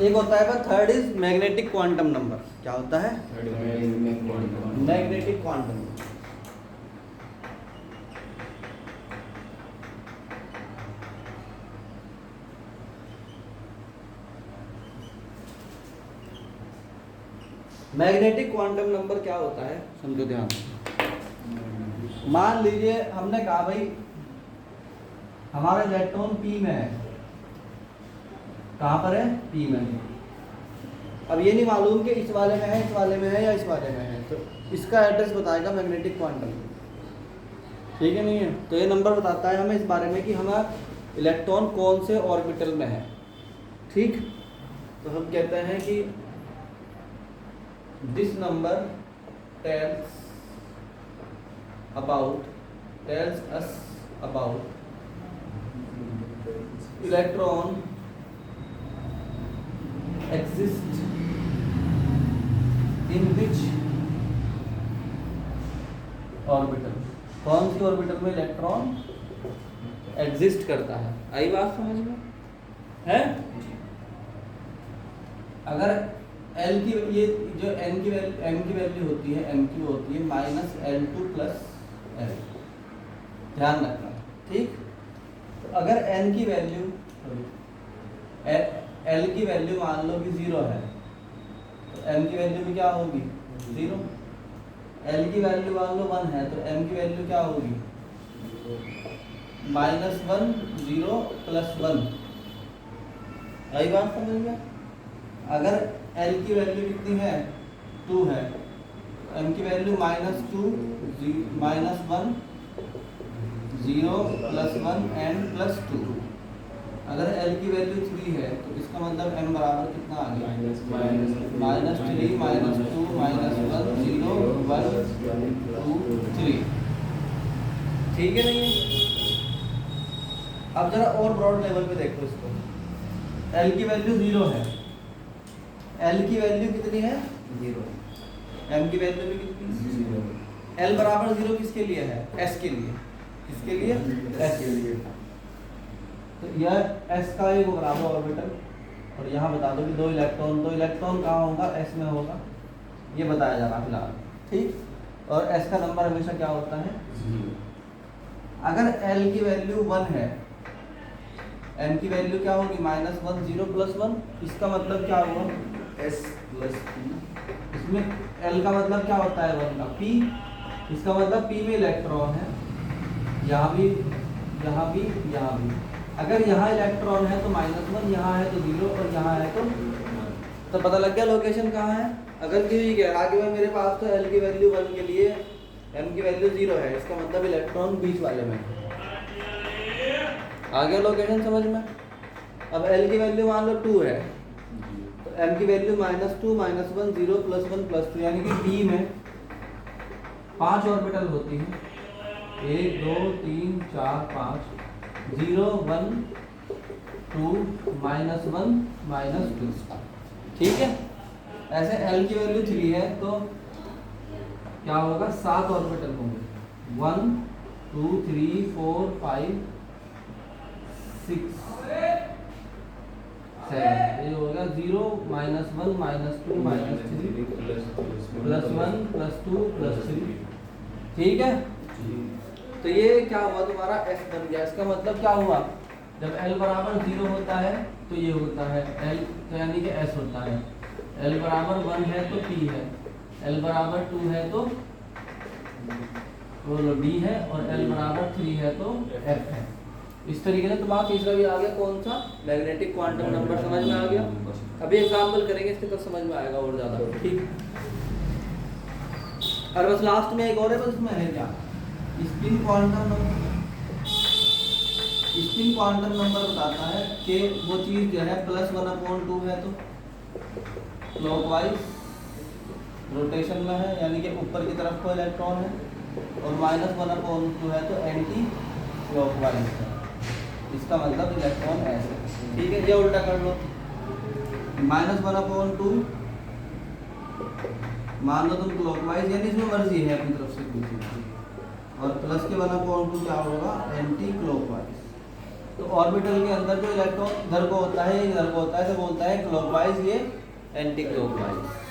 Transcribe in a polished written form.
एक होता है third is magnetic quantum number. क्या होता है? Magnetic quantum number. Magnetic quantum number क्या होता है समझो ध्यान से। मान लीजिए हमने कहा भाई हमारा इलेक्ट्रॉन पी में है। कहाँ पर है? पी में। अब ये नहीं मालूम कि इस वाले में है, इस वाले में है या इस वाले में है, तो इसका एड्रेस बताएगा मैग्नेटिक क्वांटम। ठीक है नहीं है? तो ये नंबर बताता है हमें इस बारे में कि हमारा इलेक्ट्रॉन कौन से ऑर्बिटल में है। ठीक, तो हम कहते हैं कि this number tells us about electron exist in which orbital। कौन सी ऑर्बिटल में इलेक्ट्रॉन एग्जिस्ट करता है। आई बात समझ में है? अगर L की ये जो M की वैल्यू होती है, M की होती है -L2 + L। ध्यान रखना। ठीक, तो अगर N की वैल्यू L की वैल्यू मान लो कि 0 है, तो M की वैल्यू भी क्या होगी? 0। L की वैल्यू मान लो 1 है, तो M की वैल्यू क्या होगी? -1 0 + 1। आई बात समझ में? अगर L की वैल्यू कितनी है? 2 है, M की वैल्यू -2 -1 0 + 1 and +2। अगर L की वैल्यू 3 है तो इसका मतलब M बराबर कितना आ गया? -3 -2 -1 0 1 2 3। ठीक है नहीं? अब जरा और ब्रॉड लेवल पे देखो इसको। L की वैल्यू 0 है, L की वैल्यू कितनी है? 0। M की वैल्यू भी कितनी है? 0। L बराबर 0 किसके लिए है? S के लिए। किसके लिए? S के लिए। तो यह S का एक बराबर ऑर्बिटल, और यहाँ बता दो कि दो इलेक्ट्रॉन कहाँ होगा? S में होगा। ये बताया जा रहा फिलहाल। ठीक, और S का नंबर हमेशा क्या होता है? 0। अगर L की वैल्यू 1 है, M की वैल्यू क्या होगी? -1 0 + 1। इसका मतलब क्या हुआ? S + P। इसमें L का मतलब क्या होता है? 1 का P। इसका मतलब P में इलेक्ट्रॉन है, यहाँ भी, यहाँ भी, यहाँ भी। अगर यहाँ इलेक्ट्रॉन है तो -1, यहाँ है तो 0, और यहाँ है तो पता लग गया लोकेशन कहाँ है। अगर किसी कह रहा कि भाई मेरे पास तो L की वैल्यू 1 के लिए M की वैल्यू 0 है, इसका मतलब इलेक्ट्रॉन बीच वाले में। आ गया लोकेशन समझ में? अब L की वैल्यू मान लो 2 है, तो M की वैल्यू -2 -1 0 + 1 + 2, यानी कि D में 5 ऑर्बिटल होती हैं। 1 2 3 4 5 0 1 2 -1 -2। ठीक है? ऐसे L की वैल्यू 3 है तो क्या होगा? 7 ऑर्बिटल होंगे। 1 2 3 4 5 6 7। ये होगा 0 -1 -2 -3 +1 +2 +3। ठीक है? तो ये क्या हुआ? तुम्हारा S बन गया। इसका मतलब क्या हुआ? जब L बराबर 0 होता है तो ये होता है L, तो यानी कि S होता है। L बराबर 1 है तो P है, L बराबर 2 है तो D है, और L बराबर 3 है तो F है। इस तरीके से तुम्हारा तीसरा भी आ गया। कौन सा? Magnetic quantum number. समझ में आ गया? अभी एग्जाम्पल करेंगे इसके, तो समझ में आएगा और ज़्यादा। ठीक, और बस लास्ट में एक और है, बस इसमें है क्या? स्पिन क्वांटम नंबर बताता है कि वो चीज़ जो है +1/2 है तो क्लॉकवाइज रोटेशन में है, यानी कि ऊपर की तरफ को इलेक्ट्रॉन है, और -1/2 है तो एंटी क्लॉकवाइज है। इसका मतलब इलेक्ट्रॉन ऐसे। ठीक है, ये उल्टा कर लो। -1/2 मान लो तुम क्लॉकवाइज, यानी इसमें मर्जी है अपनी तरफ से कुछ, और प्लस के 1/2 क्या होगा? Anti clockwise. तो ऑर्बिटल के अंदर जो इलेक्ट्रॉन इधर को होता है इधर को होता है तो बोलता है क्लॉकवाइज, ये एंटी क्लॉकवाइज।